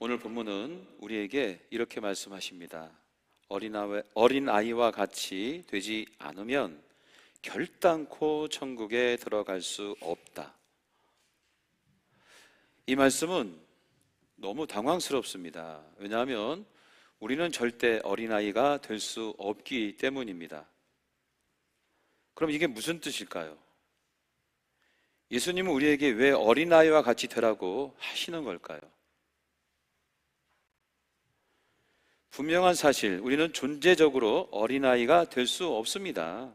오늘 본문은 우리에게 이렇게 말씀하십니다. 어린아이와 같이 되지 않으면 결단코 천국에 들어갈 수 없다. 이 말씀은 너무 당황스럽습니다. 왜냐하면 우리는 절대 어린아이가 될 수 없기 때문입니다. 그럼 이게 무슨 뜻일까요? 예수님은 우리에게 왜 어린아이와 같이 되라고 하시는 걸까요? 분명한 사실, 우리는 존재적으로 어린아이가 될 수 없습니다.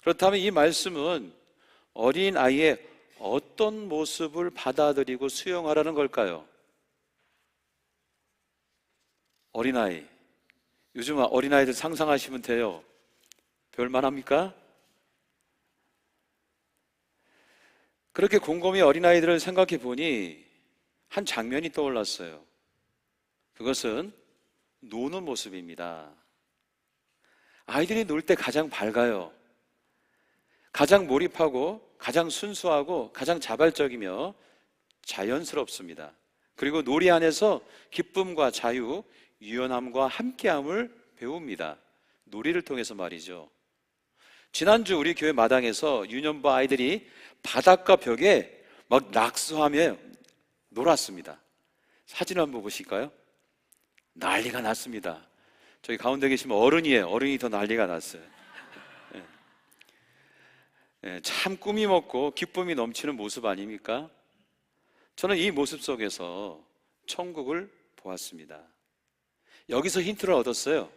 그렇다면 이 말씀은 어린아이의 어떤 모습을 받아들이고 수용하라는 걸까요? 어린아이, 요즘 어린아이들 상상하시면 돼요. 별만합니까? 그렇게 곰곰이 어린아이들을 생각해 보니 한 장면이 떠올랐어요. 그것은 노는 모습입니다. 아이들이 놀 때 가장 밝아요. 가장 몰입하고 가장 순수하고 가장 자발적이며 자연스럽습니다. 그리고 놀이 안에서 기쁨과 자유, 유연함과 함께함을 배웁니다. 놀이를 통해서 말이죠. 지난주 우리 교회 마당에서 유년부 아이들이 바닷가 벽에 막 낙서하며 놀았습니다. 사진 한번 보실까요? 난리가 났습니다. 저기 가운데 계시면 어른이에요. 어른이 더 난리가 났어요. 참 꿈이 먹고 기쁨이 넘치는 모습 아닙니까? 저는 이 모습 속에서 천국을 보았습니다. 여기서 힌트를 얻었어요.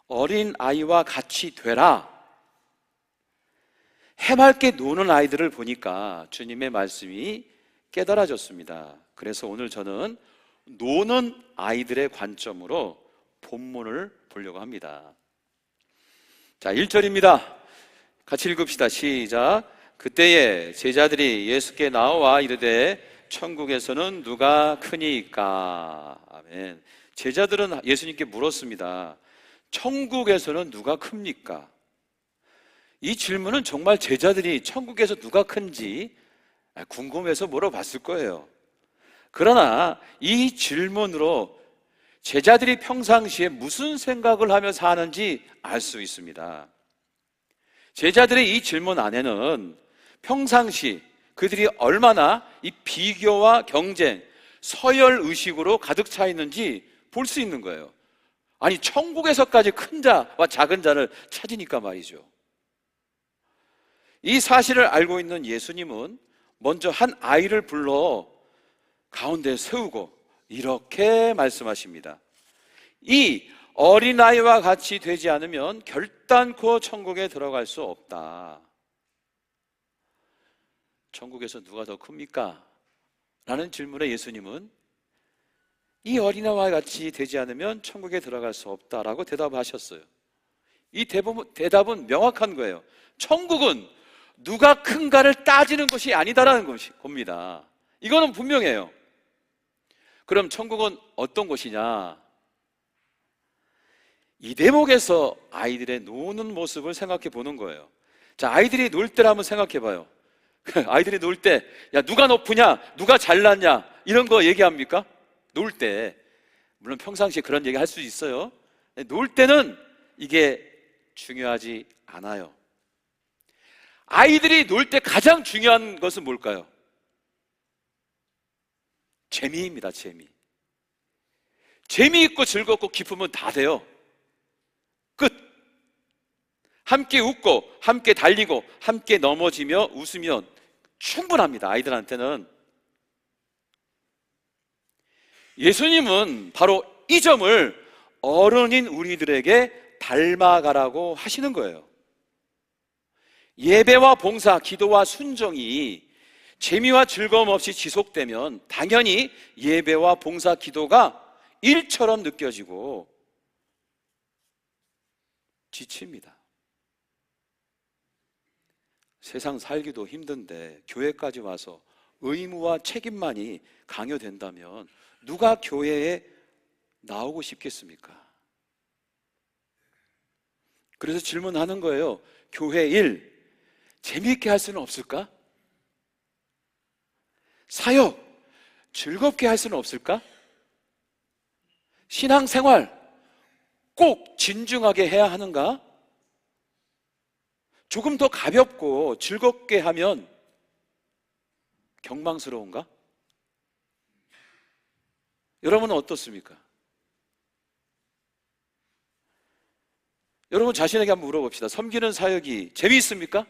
어린 아이와 같이 되라. 해맑게 노는 아이들을 보니까 주님의 말씀이 깨달아졌습니다. 그래서 오늘 저는 노는 아이들의 관점으로 본문을 보려고 합니다. 자, 1절입니다. 같이 읽읍시다. 시작. 그때에 제자들이 예수께 나와 이르되 천국에서는 누가 크니까? 아멘. 제자들은 예수님께 물었습니다. 천국에서는 누가 큽니까? 이 질문은 정말 제자들이 천국에서 누가 큰지 궁금해서 물어봤을 거예요. 그러나 이 질문으로 제자들이 평상시에 무슨 생각을 하며 사는지 알 수 있습니다. 제자들의 이 질문 안에는 평상시 그들이 얼마나 이 비교와 경쟁, 서열의식으로 가득 차 있는지 볼 수 있는 거예요. 아니, 천국에서까지 큰 자와 작은 자를 찾으니까 말이죠. 이 사실을 알고 있는 예수님은 먼저 한 아이를 불러 가운데 세우고 이렇게 말씀하십니다. 이 어린아이와 같이 되지 않으면 결단코 천국에 들어갈 수 없다. 천국에서 누가 더 큽니까? 라는 질문에 예수님은 이 어린아이와 같이 되지 않으면 천국에 들어갈 수 없다라고 대답하셨어요. 이 대답은 명확한 거예요. 천국은 누가 큰가를 따지는 것이 아니다라는 겁니다. 이거는 분명해요. 그럼 천국은 어떤 곳이냐? 이 대목에서 아이들의 노는 모습을 생각해 보는 거예요. 자, 아이들이 놀 때를 한번 생각해 봐요. 아이들이 놀 때, 야, 누가 높으냐? 누가 잘났냐? 이런 거 얘기합니까? 놀 때. 물론 평상시에 그런 얘기 할 수 있어요. 놀 때는 이게 중요하지 않아요. 아이들이 놀 때 가장 중요한 것은 뭘까요? 재미입니다, 재미. 재미있고 즐겁고 기쁘면 다 돼요. 끝. 함께 웃고 함께 달리고 함께 넘어지며 웃으면 충분합니다. 아이들한테는. 예수님은 바로 이 점을 어른인 우리들에게 닮아가라고 하시는 거예요. 예배와 봉사, 기도와 순종이 재미와 즐거움 없이 지속되면 당연히 예배와 봉사, 기도가 일처럼 느껴지고 지칩니다. 세상 살기도 힘든데 교회까지 와서 의무와 책임만이 강요된다면 누가 교회에 나오고 싶겠습니까? 그래서 질문하는 거예요. 교회 일 재미있게 할 수는 없을까? 사역 즐겁게 할 수는 없을까? 신앙생활 꼭 진중하게 해야 하는가? 조금 더 가볍고 즐겁게 하면 경망스러운가? 여러분은 어떻습니까? 여러분 자신에게 한번 물어봅시다. 섬기는 사역이 재미있습니까?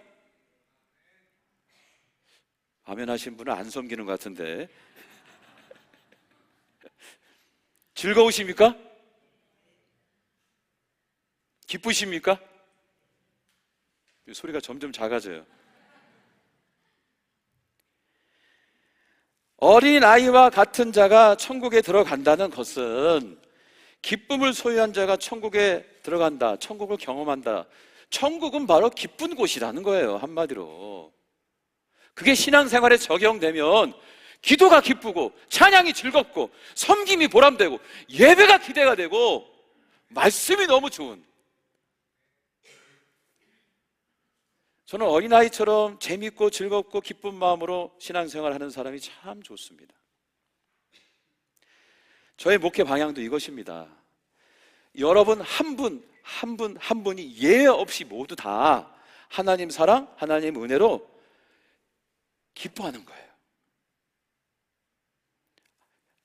아멘 하신 분은 안 섬기는 것 같은데. 즐거우십니까? 기쁘십니까? 소리가 점점 작아져요. 어린아이와 같은 자가 천국에 들어간다는 것은 기쁨을 소유한 자가 천국에 들어간다, 천국을 경험한다. 천국은 바로 기쁜 곳이라는 거예요, 한마디로. 그게 신앙생활에 적용되면 기도가 기쁘고 찬양이 즐겁고 섬김이 보람되고 예배가 기대가 되고 말씀이 너무 좋은, 저는 어린아이처럼 재밌고 즐겁고 기쁜 마음으로 신앙생활 하는 사람이 참 좋습니다. 저의 목회 방향도 이것입니다. 여러분 한 분이 예외 없이 모두 다 하나님 사랑, 하나님 은혜로 기뻐하는 거예요.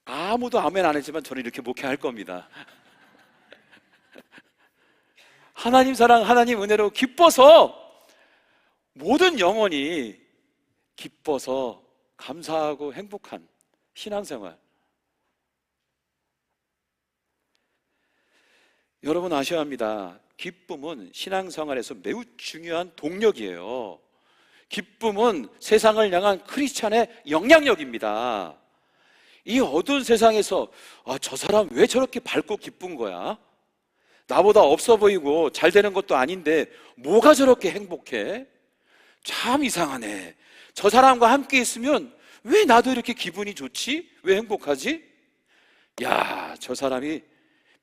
아무도 아멘 안 했지만 저는 이렇게 목회할 겁니다. 하나님 사랑, 하나님 은혜로 기뻐서 모든 영혼이 기뻐서 감사하고 행복한 신앙생활. 여러분 아셔야 합니다. 기쁨은 신앙생활에서 매우 중요한 동력이에요. 기쁨은 세상을 향한 크리스찬의 영향력입니다. 이 어두운 세상에서 저 사람 왜 저렇게 밝고 기쁜 거야? 나보다 없어 보이고 잘 되는 것도 아닌데 뭐가 저렇게 행복해? 참 이상하네. 저 사람과 함께 있으면 왜 나도 이렇게 기분이 좋지? 왜 행복하지? 야, 저 사람이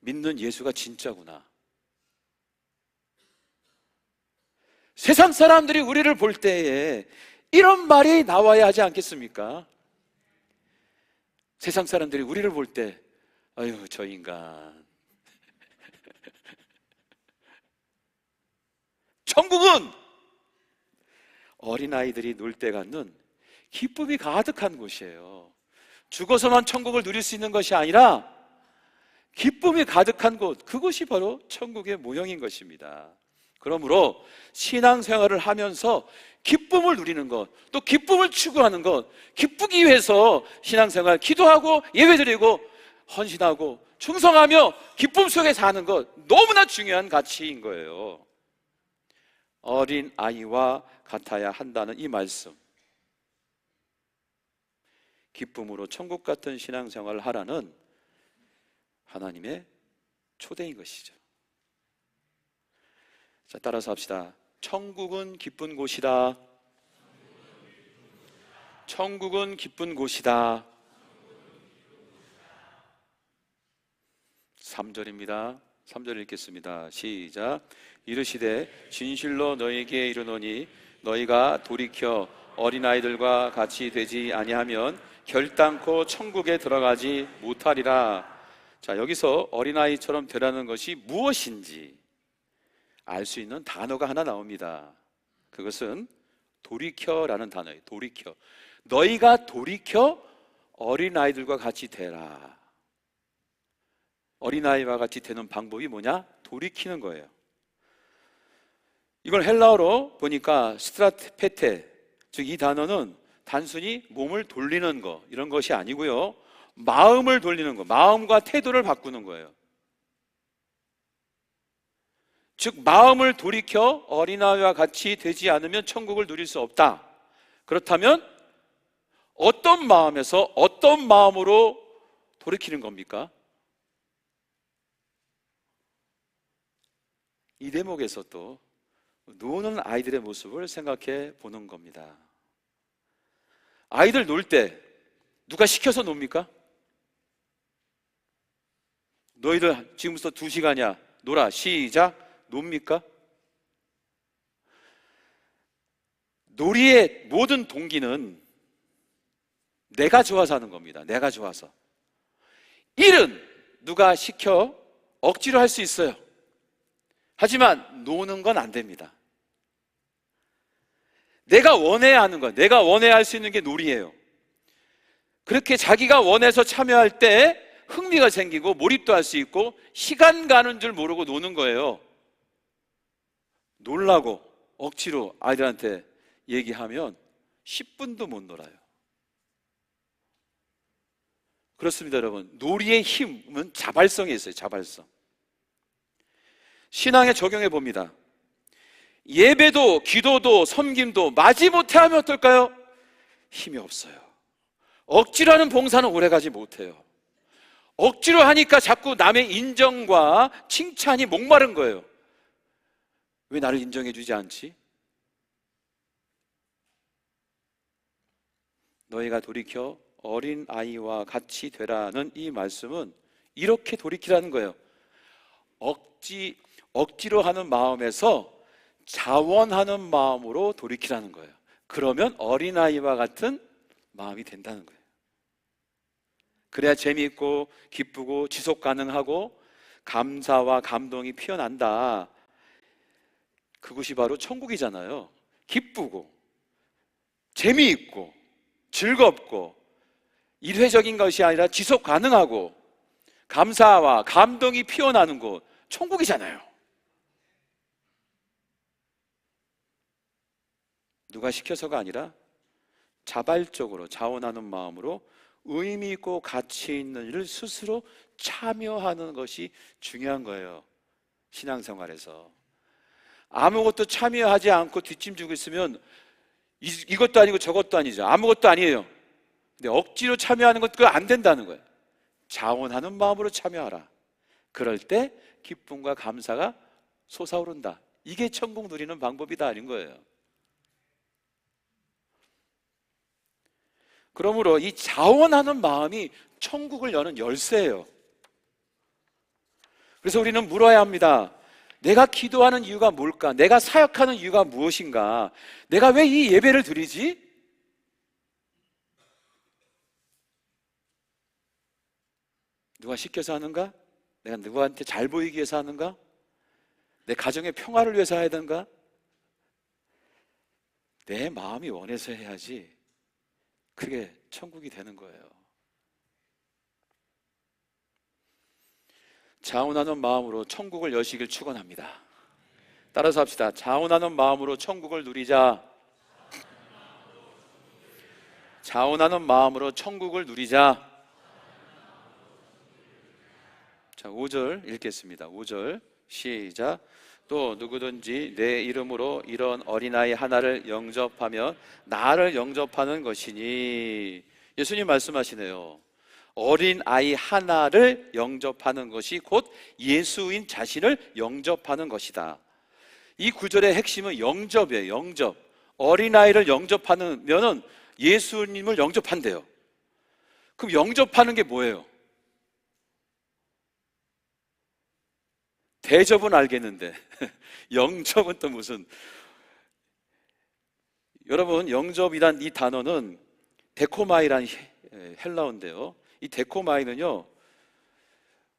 믿는 예수가 진짜구나. 세상 사람들이 우리를 볼 때에 이런 말이 나와야 하지 않겠습니까? 세상 사람들이 우리를 볼 때 아유, 저 인간. 천국은 어린아이들이 놀 때 갖는 기쁨이 가득한 곳이에요. 죽어서만 천국을 누릴 수 있는 것이 아니라 기쁨이 가득한 곳, 그것이 바로 천국의 모형인 것입니다. 그러므로 신앙생활을 하면서 기쁨을 누리는 것, 또 기쁨을 추구하는 것, 기쁘기 위해서 신앙생활 기도하고 예배드리고 헌신하고 충성하며 기쁨 속에 사는 것, 너무나 중요한 가치인 거예요. 어린 아이와 같아야 한다는 이 말씀, 기쁨으로 천국 같은 신앙생활을 하라는 하나님의 초대인 것이죠. 자, 따라서 합시다. 천국은 기쁜 곳이다. 천국은 기쁜 곳이다. 3절입니다. 3절 읽겠습니다. 시작. 이르시되 진실로 너희에게 이르노니 너희가 돌이켜 어린아이들과 같이 되지 아니하면 결단코 천국에 들어가지 못하리라. 자, 여기서 어린아이처럼 되라는 것이 무엇인지 알 수 있는 단어가 하나 나옵니다. 그것은 돌이켜라는 단어예요. 돌이켜. 너희가 돌이켜 어린아이들과 같이 되라. 어린아이와 같이 되는 방법이 뭐냐? 돌이키는 거예요. 이걸 헬라어로 보니까 스트라페테, 즉 이 단어는 단순히 몸을 돌리는 거, 이런 것이 아니고요, 마음을 돌리는 거, 마음과 태도를 바꾸는 거예요. 즉 마음을 돌이켜 어린아이와 같이 되지 않으면 천국을 누릴 수 없다. 그렇다면 어떤 마음에서 어떤 마음으로 돌이키는 겁니까? 이 대목에서 또 노는 아이들의 모습을 생각해 보는 겁니다. 아이들 놀 때 누가 시켜서 놉니까? 너희들 지금부터 2시간이야 놀아, 시작. 놉니까? 놀이의 모든 동기는 내가 좋아서 하는 겁니다. 내가 좋아서. 일은 누가 시켜 억지로 할 수 있어요. 하지만 노는 건 안 됩니다. 내가 원해야 하는 거예요. 내가 원해야 할 수 있는 게 놀이예요. 그렇게 자기가 원해서 참여할 때 흥미가 생기고 몰입도 할 수 있고 시간 가는 줄 모르고 노는 거예요. 놀라고 억지로 아이들한테 얘기하면 10분도 못 놀아요. 그렇습니다, 여러분. 놀이의 힘은 자발성에 있어요. 자발성. 신앙에 적용해 봅니다. 예배도 기도도 섬김도 마지못해 하면 어떨까요? 힘이 없어요. 억지로 하는 봉사는 오래가지 못해요. 억지로 하니까 자꾸 남의 인정과 칭찬이 목마른 거예요. 왜 나를 인정해 주지 않지? 너희가 돌이켜 어린아이와 같이 되라는 이 말씀은 이렇게 돌이키라는 거예요. 억지로 하는 마음에서 자원하는 마음으로 돌이키라는 거예요. 그러면 어린아이와 같은 마음이 된다는 거예요. 그래야 재미있고 기쁘고 지속 가능하고 감사와 감동이 피어난다. 그것이 바로 천국이잖아요. 기쁘고 재미있고 즐겁고 일회적인 것이 아니라 지속 가능하고 감사와 감동이 피어나는 곳, 천국이잖아요. 누가 시켜서가 아니라 자발적으로 자원하는 마음으로 의미 있고 가치 있는 일을 스스로 참여하는 것이 중요한 거예요. 신앙생활에서 아무것도 참여하지 않고 뒷짐지고 있으면 이것도 아니고 저것도 아니죠. 아무것도 아니에요. 근데 억지로 참여하는 것 그거 안 된다는 거예요. 자원하는 마음으로 참여하라. 그럴 때 기쁨과 감사가 솟아오른다. 이게 천국 누리는 방법이다 아닌 거예요. 그러므로 이 자원하는 마음이 천국을 여는 열쇠예요. 그래서 우리는 물어야 합니다. 내가 기도하는 이유가 뭘까? 내가 사역하는 이유가 무엇인가? 내가 왜 이 예배를 드리지? 누가 시켜서 하는가? 내가 누구한테 잘 보이기 위해서 하는가? 내 가정의 평화를 위해서 해야 되는가? 내 마음이 원해서 해야지 그게 천국이 되는 거예요. 자원하는 마음으로 천국을 여시길 축원합니다. 따라서 합시다. 자원하는 마음으로 천국을 누리자. 자원하는 마음으로 천국을 누리자. 자, 5절 읽겠습니다. 5절 시작. 또 누구든지 내 이름으로 이런 어린아이 하나를 영접하면 나를 영접하는 것이니. 예수님 말씀하시네요. 어린아이 하나를 영접하는 것이 곧 예수인 자신을 영접하는 것이다. 이 구절의 핵심은 영접이에요. 영접. 어린아이를 영접하면 예수님을 영접한대요. 그럼 영접하는 게 뭐예요? 대접은 알겠는데 영접은 또 무슨. 여러분, 영접이란 이 단어는 데코마이란 헬라어인데요, 이 데코마이는요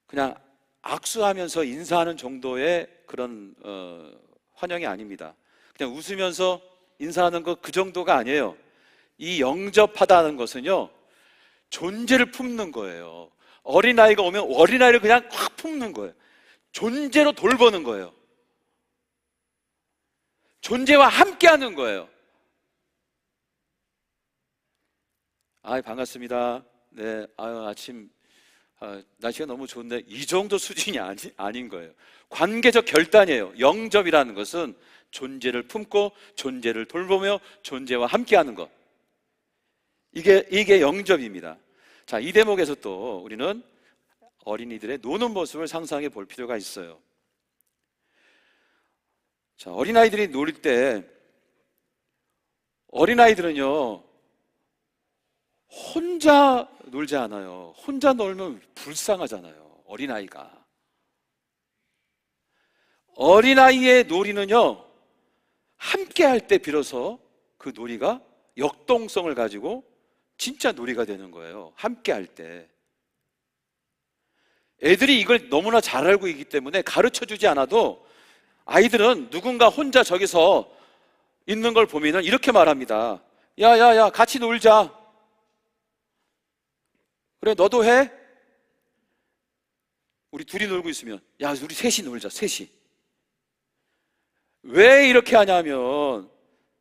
그냥 악수하면서 인사하는 정도의 그런 환영이 아닙니다. 그냥 웃으면서 인사하는 거 그 정도가 아니에요. 이 영접하다는 것은요 존재를 품는 거예요. 어린아이가 오면 어린아이를 그냥 확 품는 거예요. 존재로 돌보는 거예요. 존재와 함께하는 거예요. 반갑습니다. 네, 아침 날씨가 너무 좋은데, 이 정도 수준이 아닌 거예요. 관계적 결단이에요. 영접이라는 것은 존재를 품고 존재를 돌보며 존재와 함께하는 것. 이게 영접입니다. 자, 이 대목에서 또 우리는 어린이들의 노는 모습을 상상해 볼 필요가 있어요. 자, 어린아이들이 놀 때 어린아이들은요 혼자 놀지 않아요. 혼자 놀면 불쌍하잖아요. 어린아이가. 어린아이의 놀이는요 함께 할 때 비로소 그 놀이가 역동성을 가지고 진짜 놀이가 되는 거예요. 함께 할 때. 애들이 이걸 너무나 잘 알고 있기 때문에 가르쳐 주지 않아도 아이들은 누군가 혼자 저기서 있는 걸 보면은 이렇게 말합니다. 야, 같이 놀자. 그래, 너도 해? 우리 둘이 놀고 있으면, 야, 우리 셋이 놀자, 셋이. 왜 이렇게 하냐면,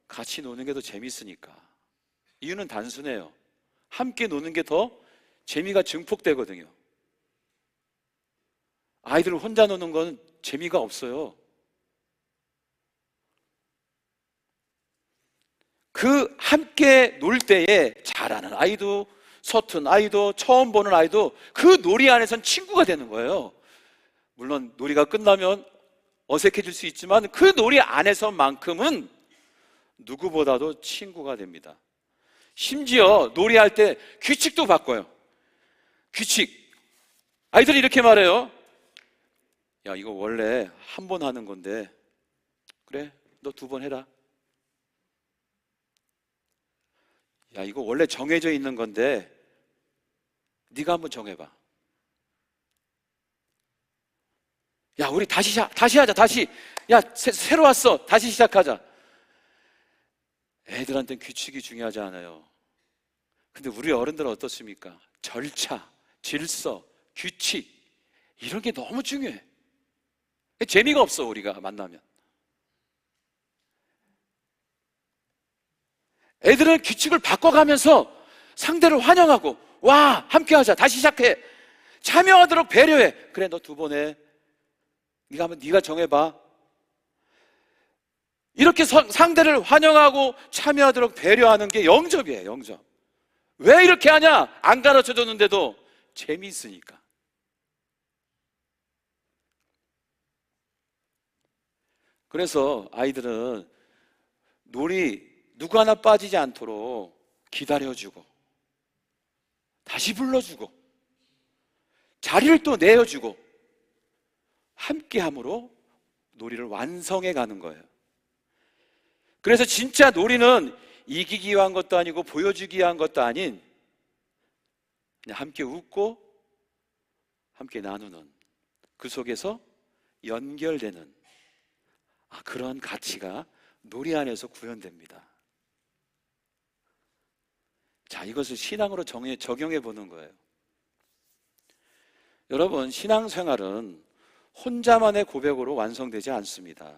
같이 노는 게 더 재밌으니까. 이유는 단순해요. 함께 노는 게 더 재미가 증폭되거든요. 아이들 혼자 노는 건 재미가 없어요. 그 함께 놀 때에 잘하는 아이도, 서툰 아이도, 처음 보는 아이도 그 놀이 안에선 친구가 되는 거예요. 물론 놀이가 끝나면 어색해질 수 있지만 그 놀이 안에서만큼은 누구보다도 친구가 됩니다. 심지어 놀이할 때 규칙도 바꿔요. 규칙. 아이들이 이렇게 말해요. 야, 이거 원래 한 번 하는 건데, 그래, 너 2번 해라. 야, 이거 원래 정해져 있는 건데 네가 한번 정해봐. 야, 우리 다시 하자. 다시. 야, 새로 왔어. 다시 시작하자. 애들한테는 규칙이 중요하지 않아요. 근데 우리 어른들은 어떻습니까? 절차, 질서, 규칙 이런 게 너무 중요해. 재미가 없어. 우리가 만나면 애들은 규칙을 바꿔가면서 상대를 환영하고, 와, 함께하자, 다시 시작해, 참여하도록 배려해. 그래, 너 2번 해. 네가 정해봐. 이렇게 상대를 환영하고 참여하도록 배려하는 게 영접이에요. 영접. 왜 이렇게 하냐? 안 가르쳐줬는데도 재미있으니까. 그래서 아이들은 놀이 누구 하나 빠지지 않도록 기다려주고, 다시 불러주고, 자리를 또 내어주고, 함께함으로 놀이를 완성해 가는 거예요. 그래서 진짜 놀이는 이기기 위한 것도 아니고 보여주기 위한 것도 아닌, 그냥 함께 웃고 함께 나누는, 그 속에서 연결되는 그런 가치가 놀이 안에서 구현됩니다. 자, 이것을 신앙으로 적용해 보는 거예요. 여러분, 신앙생활은 혼자만의 고백으로 완성되지 않습니다.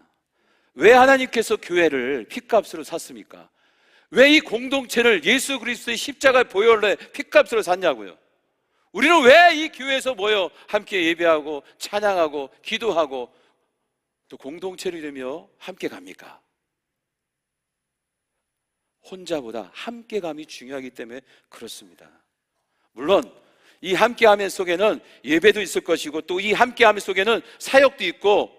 왜 하나님께서 교회를 핏값으로 샀습니까? 왜 이 공동체를 예수 그리스도의 십자가의 보혈로 핏값으로 샀냐고요? 우리는 왜 이 교회에서 모여 함께 예배하고 찬양하고 기도하고 또 공동체를 이루며 함께 갑니까? 혼자보다 함께감이 중요하기 때문에 그렇습니다. 물론 이 함께함 속에는 예배도 있을 것이고, 또 이 함께함 속에는 사역도 있고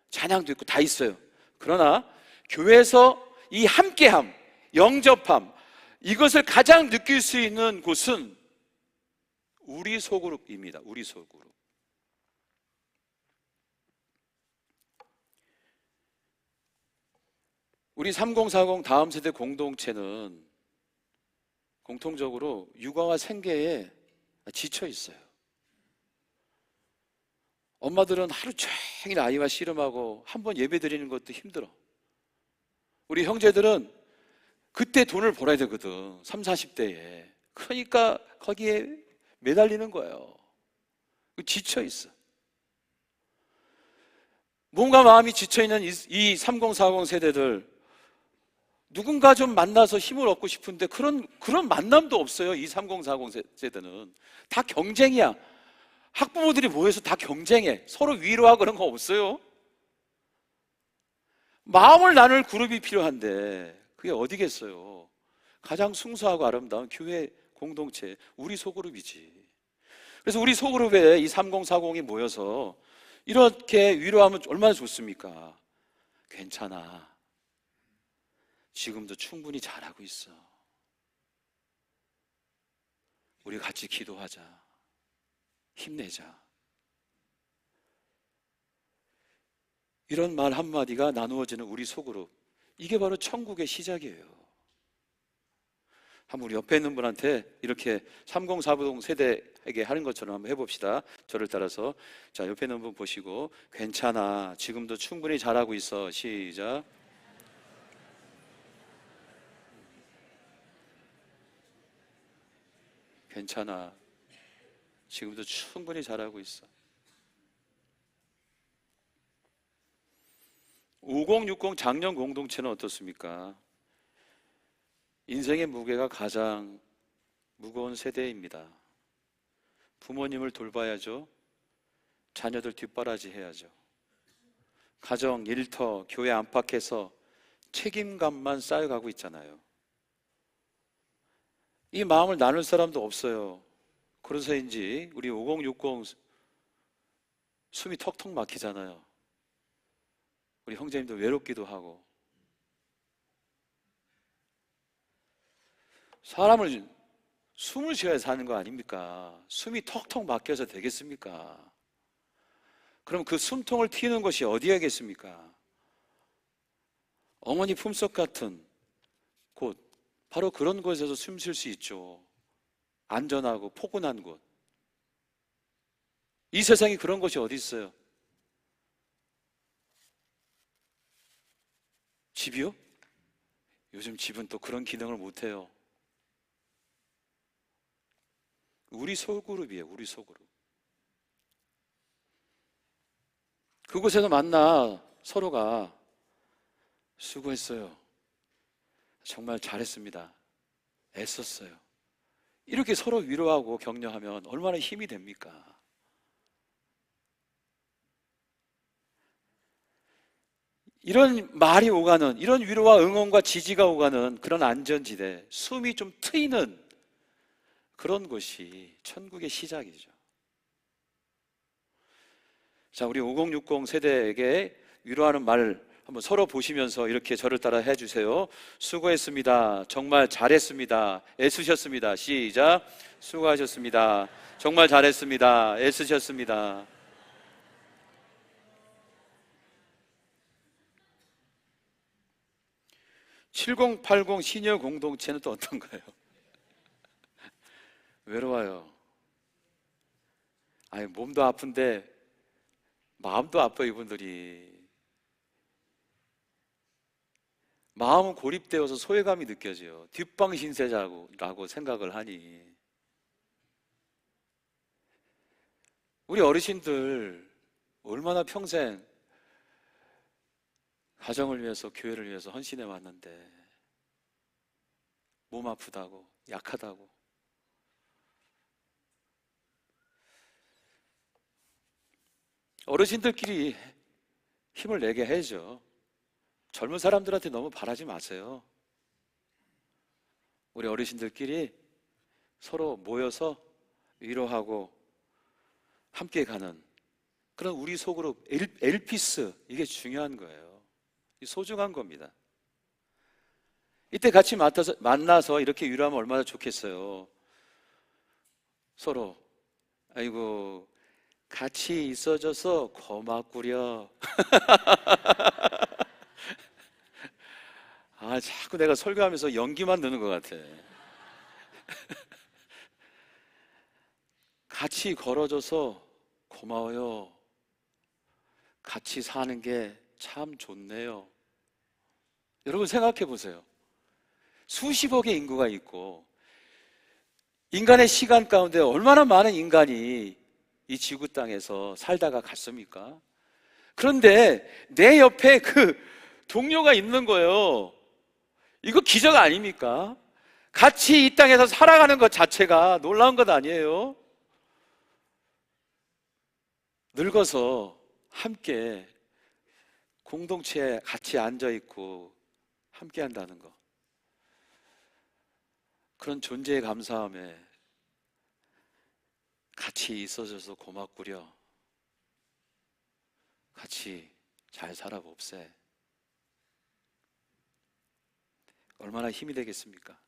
찬양도 있고 다 있어요. 그러나 교회에서 이 함께함, 영접함, 이것을 가장 느낄 수 있는 곳은 우리 소그룹입니다. 우리 소그룹. 우리 3040 다음 세대 공동체는 공통적으로 육아와 생계에 지쳐 있어요. 엄마들은 하루 종일 아이와 씨름하고 한 번 예배 드리는 것도 힘들어. 우리 형제들은 그때 돈을 벌어야 되거든. 30, 40대에. 그러니까 거기에 매달리는 거예요. 지쳐 있어. 뭔가 마음이 지쳐있는 이 3040 세대들, 누군가 좀 만나서 힘을 얻고 싶은데 그런 만남도 없어요. 이 3040 세대는 다 경쟁이야. 학부모들이 모여서 다 경쟁해. 서로 위로하고 그런 거 없어요. 마음을 나눌 그룹이 필요한데 그게 어디겠어요? 가장 순수하고 아름다운 교회 공동체, 우리 소그룹이지. 그래서 우리 소그룹에 이 3040이 모여서 이렇게 위로하면 얼마나 좋습니까? 괜찮아. 지금도 충분히 잘하고 있어. 우리 같이 기도하자. 힘내자. 이런 말 한마디가 나누어지는 우리 소그룹, 이게 바로 천국의 시작이에요. 한번 우리 옆에 있는 분한테 이렇게 3040 세대에게 하는 것처럼 한번 해봅시다. 저를 따라서. 자, 옆에 있는 분 보시고, 괜찮아, 지금도 충분히 잘하고 있어. 시작. 괜찮아, 지금도 충분히 잘하고 있어. 5060 장년 공동체는 어떻습니까? 인생의 무게가 가장 무거운 세대입니다. 부모님을 돌봐야죠. 자녀들 뒷바라지 해야죠. 가정, 일터, 교회 안팎에서 책임감만 쌓여가고 있잖아요. 이 마음을 나눌 사람도 없어요. 그래서인지 우리 5060 숨이 턱턱 막히잖아요. 우리 형제님도 외롭기도 하고. 사람을 숨을 쉬어야 사는 거 아닙니까? 숨이 턱턱 막혀서 되겠습니까? 그럼 그 숨통을 튀는 곳이 어디야겠습니까? 어머니 품속 같은 곳, 바로 그런 곳에서 숨 쉴 수 있죠. 안전하고 포근한 곳. 이 세상에 그런 곳이 어디 있어요? 집이요? 요즘 집은 또 그런 기능을 못해요. 우리 소그룹이에요, 우리 소그룹. 그곳에서 만나 서로가 수고했어요. 정말 잘했습니다. 애썼어요. 이렇게 서로 위로하고 격려하면 얼마나 힘이 됩니까? 이런 말이 오가는, 이런 위로와 응원과 지지가 오가는 그런 안전지대, 숨이 좀 트이는 그런 곳이 천국의 시작이죠. 자, 우리 5060 세대에게 위로하는 말 한번 서로 보시면서 이렇게 저를 따라 해주세요. 수고했습니다. 정말 잘했습니다. 애쓰셨습니다. 시작. 수고하셨습니다. 정말 잘했습니다. 애쓰셨습니다. (7080) 시니어 공동체는 또 어떤가요? 외로워요. 아니, 몸도 아픈데 마음도 아파요. 이분들이 마음은 고립되어서 소외감이 느껴져요. 뒷방 신세자라고 생각을 하니. 우리 어르신들 얼마나 평생 가정을 위해서, 교회를 위해서 헌신해 왔는데 몸 아프다고, 약하다고. 어르신들끼리 힘을 내게 해야죠. 젊은 사람들한테 너무 바라지 마세요. 우리 어르신들끼리 서로 모여서 위로하고 함께 가는 그런 우리 속으로 엘피스, 이게 중요한 거예요. 소중한 겁니다. 이때 같이 만나서 이렇게 위로하면 얼마나 좋겠어요. 서로 아이고 같이 있어줘서 고맙구려. 아, 자꾸 내가 설교하면서 연기만 드는 것 같아. 같이 걸어줘서 고마워요. 같이 사는 게 참 좋네요. 여러분 생각해 보세요. 수십억의 인구가 있고 인간의 시간 가운데 얼마나 많은 인간이 이 지구 땅에서 살다가 갔습니까? 그런데 내 옆에 그 동료가 있는 거예요. 이거 기적 아닙니까? 같이 이 땅에서 살아가는 것 자체가 놀라운 것 아니에요? 늙어서 함께 공동체에 같이 앉아있고 함께 한다는 것, 그런 존재에 감사함에 같이 있어줘서 고맙구려. 같이 잘 살아봅세. 얼마나 힘이 되겠습니까?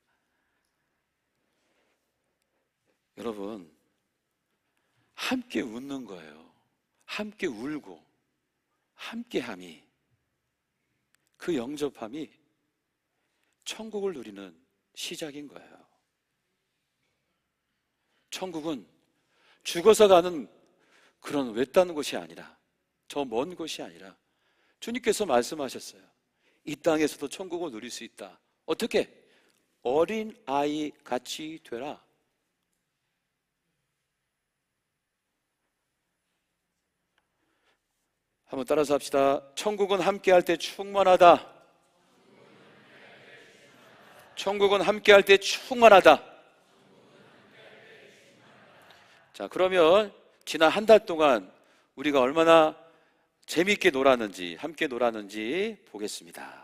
여러분, 함께 웃는 거예요. 함께 울고 함께함이, 그 영접함이 천국을 누리는 시작인 거예요. 천국은 죽어서 가는 그런 외딴 곳이 아니라, 저 먼 곳이 아니라 주님께서 말씀하셨어요. 이 땅에서도 천국을 누릴 수 있다. 어떻게? 어린 아이 같이 되라. 한번 따라서 합시다. 천국은 함께할 때 충만하다. 천국은 함께할 때 충만하다. 자, 그러면 지난 한 달 동안 우리가 얼마나 재미있게 놀았는지, 함께 놀았는지 보겠습니다.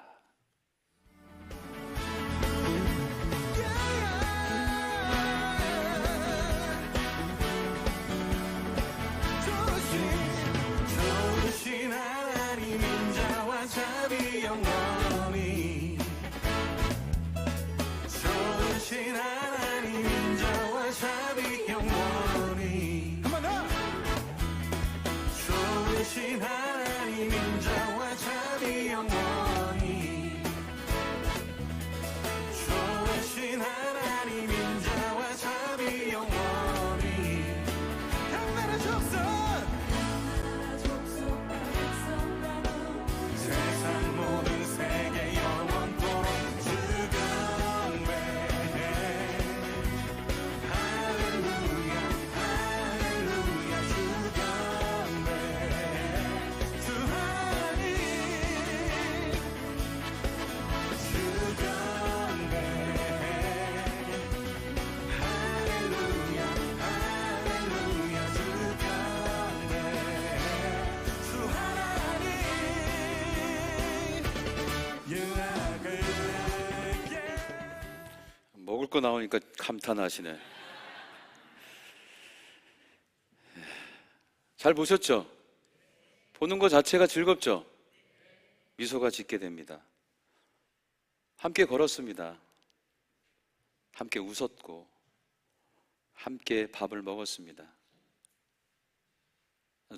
먹을 거 나오니까 감탄하시네. 잘 보셨죠? 보는 것 자체가 즐겁죠? 미소가 짓게 됩니다. 함께 걸었습니다. 함께 웃었고 함께 밥을 먹었습니다.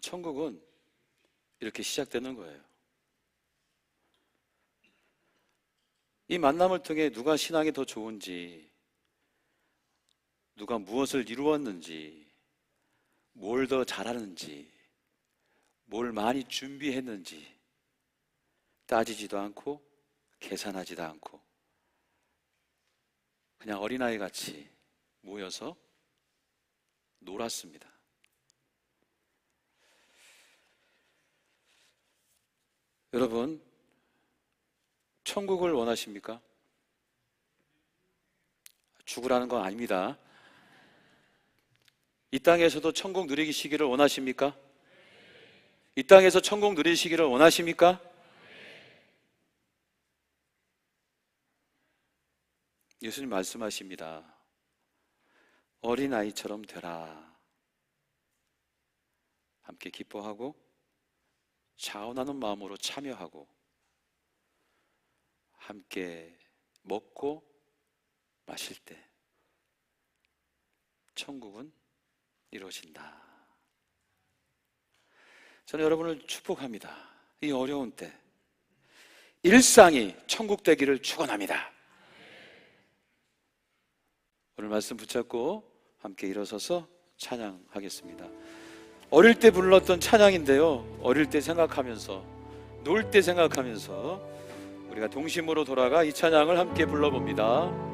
천국은 이렇게 시작되는 거예요. 이 만남을 통해 누가 신앙이 더 좋은지, 누가 무엇을 이루었는지, 뭘 더 잘하는지, 뭘 많이 준비했는지 따지지도 않고 계산하지도 않고 그냥 어린아이 같이 모여서 놀았습니다. 여러분, 천국을 원하십니까? 죽으라는 건 아닙니다. 이 땅에서도 천국 누리시기를 원하십니까? 이 땅에서 천국 누리시기를 원하십니까? 예수님 말씀하십니다. 어린아이처럼 되라. 함께 기뻐하고 자원하는 마음으로 참여하고 함께 먹고 마실 때 천국은 이루어진다. 저는 여러분을 축복합니다. 이 어려운 때 일상이 천국 되기를 축원합니다. 오늘 말씀 붙잡고 함께 일어서서 찬양하겠습니다. 어릴 때 불렀던 찬양인데요, 어릴 때 생각하면서, 놀 때 생각하면서 우리가 동심으로 돌아가 이 찬양을 함께 불러봅니다.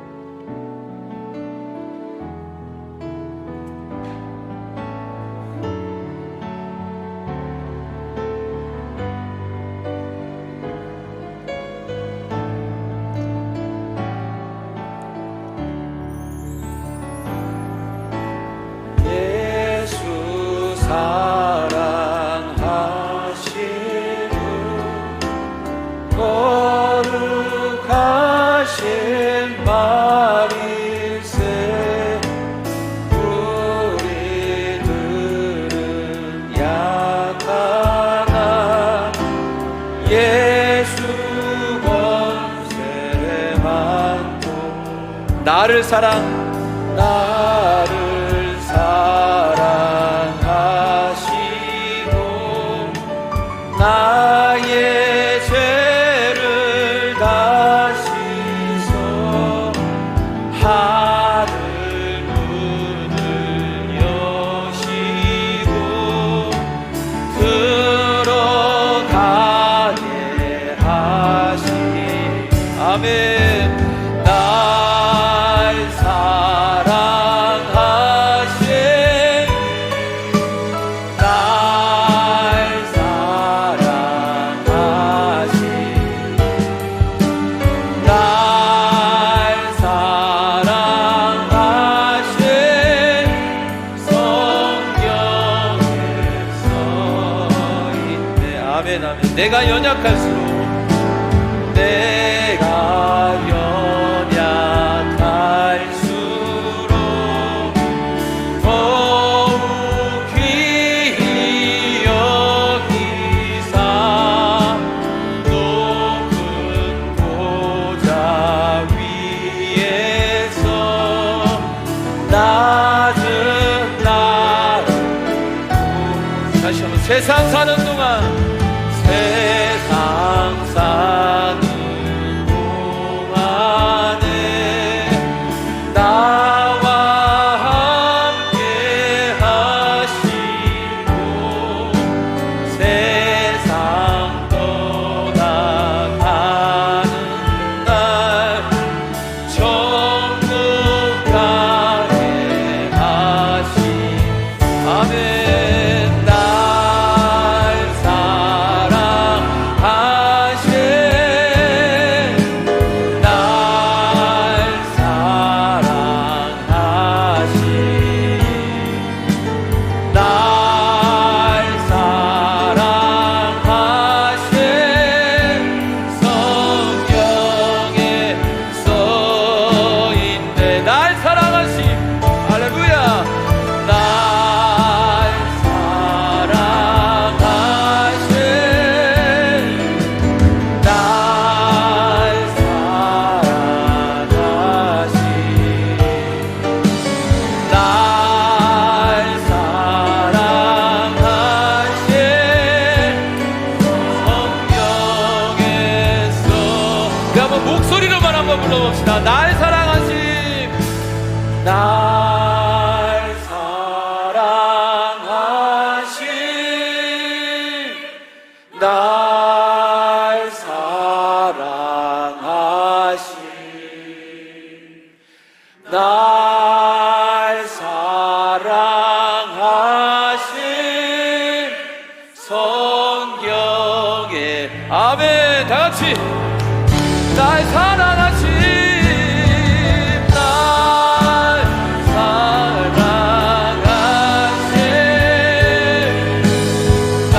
나를 사랑하시고 나의 죄를 다 씻어 하늘 문을 아멘 아멘. 내가 연약할수록 내가 연약할수록 더욱 귀히 여기사 높은 보좌 위에서 낮은 나를 다시 한번 세상 사는 동안 세상 사는 동안에 나와 함께 하시고 세상 떠나가는 날 천국 가게 하시 아멘. 목소리로만 한번 불러봅시다. 날 사랑하심, 날 사랑하심, 날 사랑하심, 날 사랑하심 성경에 아멘. 다같이 날 사랑하심, 날 사랑하심, 날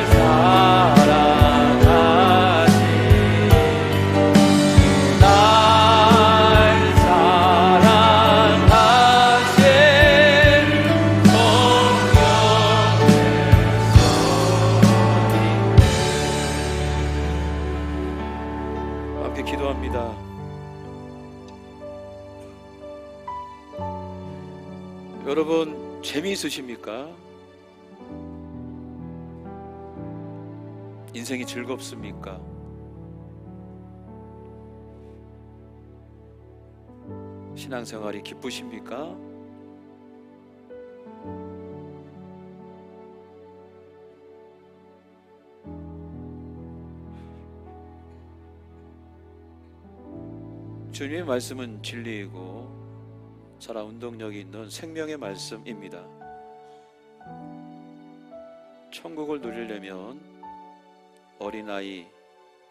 사랑하심, 날 사랑하심 성경에서 함께 기도합니다. 여러분 재미있으십니까? 인생이 즐겁습니까? 신앙생활이 기쁘십니까? 주님의 말씀은 진리이고 살아 운동력이 있는 생명의 말씀입니다. 천국을 누리려면 어린아이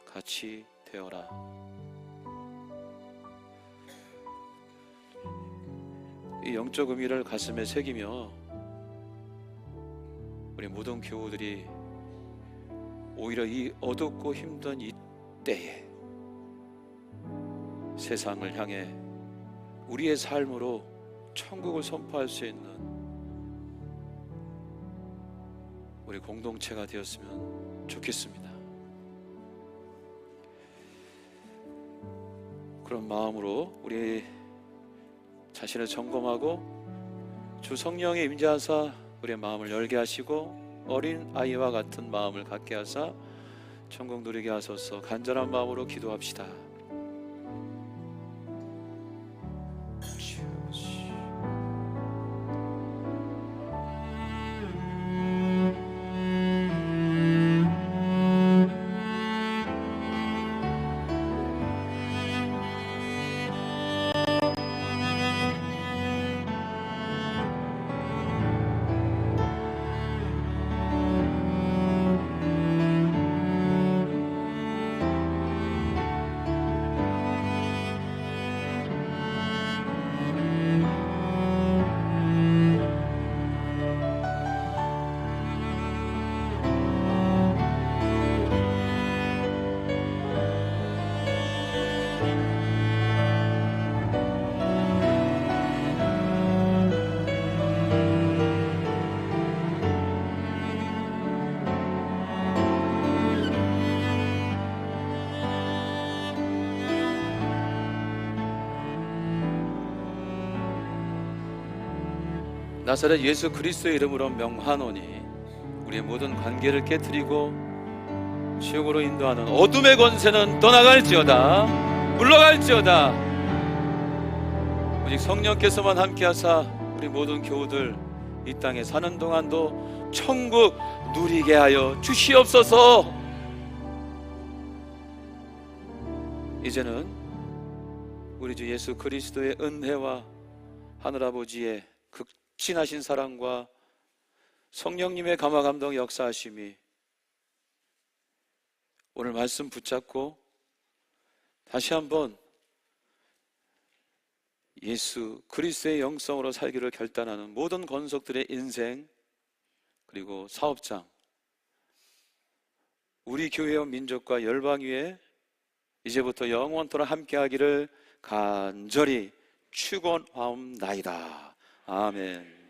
같이 되어라. 이 영적 의미를 가슴에 새기며 우리 모든 교우들이 오히려 이 어둡고 힘든 이 때에 세상을 향해 우리의 삶으로 천국을 선포할 수 있는 우리 공동체가 되었으면 좋겠습니다. 그런 마음으로 우리 자신을 점검하고 주 성령의 임재하사 우리의 마음을 열게 하시고 어린 아이와 같은 마음을 갖게 하사 천국 누리게 하소서. 간절한 마음으로 기도합시다. 나사렛 예수 그리스도의 이름으로 명하노니 우리의 모든 관계를 깨뜨리고 지옥으로 인도하는 어둠의 권세는 떠나갈지어다, 물러갈지어다. 오직 성령께서만 함께하사 우리 모든 교우들 이 땅에 사는 동안도 천국 누리게 하여 주시옵소서. 이제는 우리 주 예수 그리스도의 은혜와 하늘아버지의 극진하신 사랑과 성령님의 감화감동 역사하심이 오늘 말씀 붙잡고 다시 한번 예수 그리스도의 영성으로 살기를 결단하는 모든 권속들의 인생, 그리고 사업장, 우리 교회와 민족과 열방 위에 이제부터 영원토록 함께하기를 간절히 축원하옵나이다. 아멘.